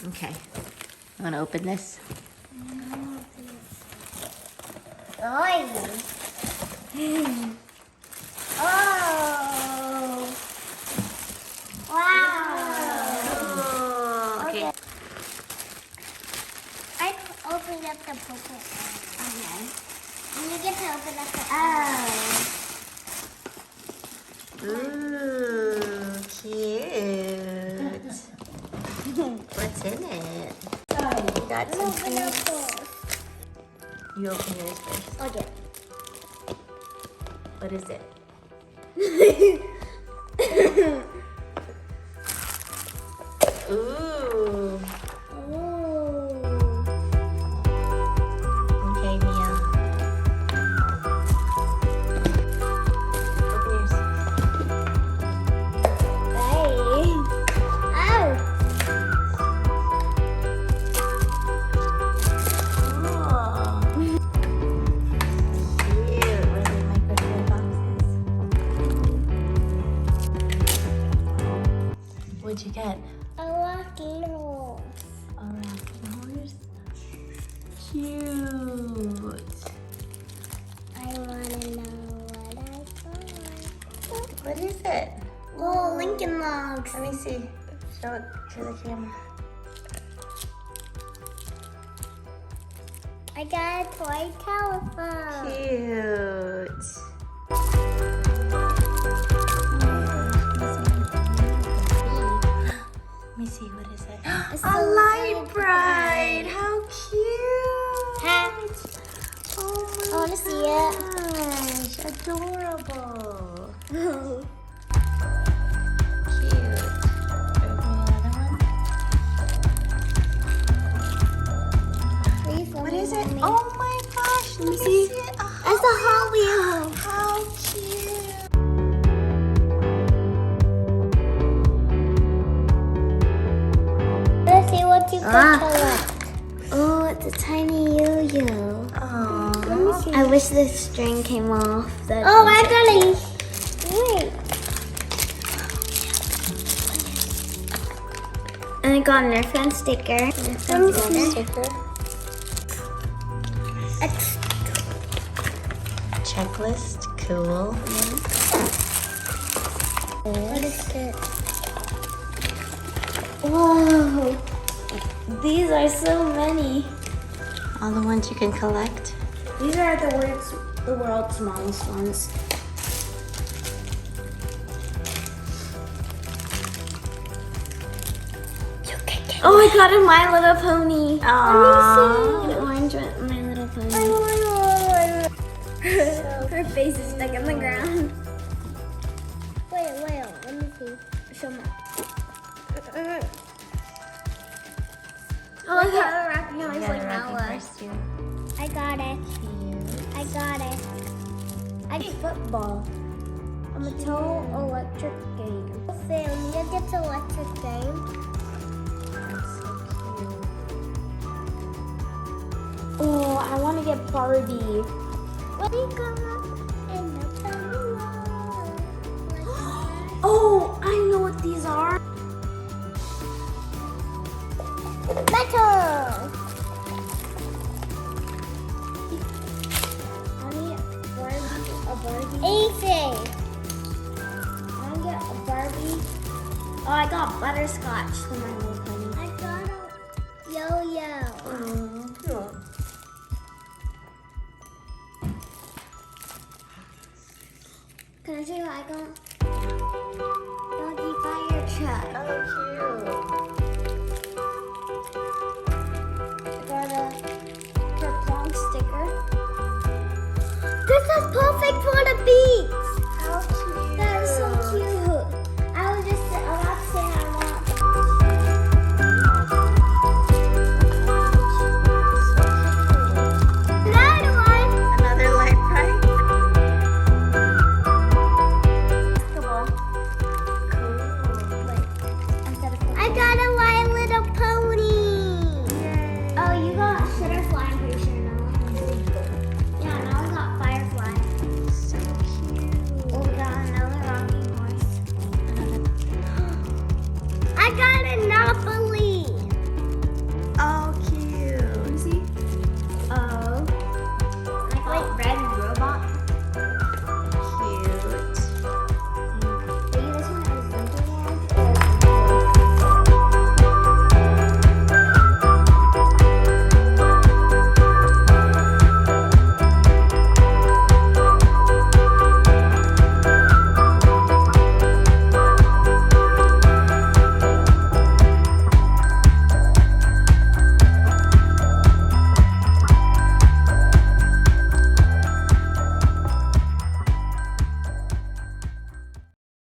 Okay. You want to open this? Oh. Oh. Wow. Oh, okay. I opened up the pocket. Okay. And you get to open up the Ooh, cute. What's in it? You got some seeds. You open yours first. Okay. What is it? Ooh. Okay, Mia. Open yours. What'd you get? A rocking horse. A rocking horse? Cute. I want to know what I found. What is it? Oh, Lincoln Logs. Let me see. Show it to the camera. I got a toy telephone. Cute. Let me see, what is it? It's A a Lite Lite Brite! Brite. How cute! Ha. Oh my I want to see it. gosh, adorable. Oh. Cute. Open another one. What is it? Oh my gosh, let me see it. It's a Hot Wheel. How cute. Let's see what you can collect. Oh, it's a tiny yo-yo. Aww. I wish the string came off. Oh, I got it. Wait. And I got an Nerf gun sticker. Checklist, cool. What is it? Whoa. These are so many. All the ones you can collect. These are the world's smallest ones. Oh, I got a My Little Pony. Aww. An orange My Little Pony. Her face is stuck in the ground. Wait, let me see. Show me. Oh, I got a rocking horse like Nala. I got it. I got it. I get football. I'm a total electric game. Sam, you get to electric game. Oh, I want to get Barbie. What do you got in the pillow? Oh, I know what these are. Metal. I need a Barbie. Easy. I want to get a Barbie. Oh, I got butterscotch for my little pony. I got a yo-yo. Can I see what I got? Doggy fire truck. Oh, I got a Kerplunk sticker. This is perfect.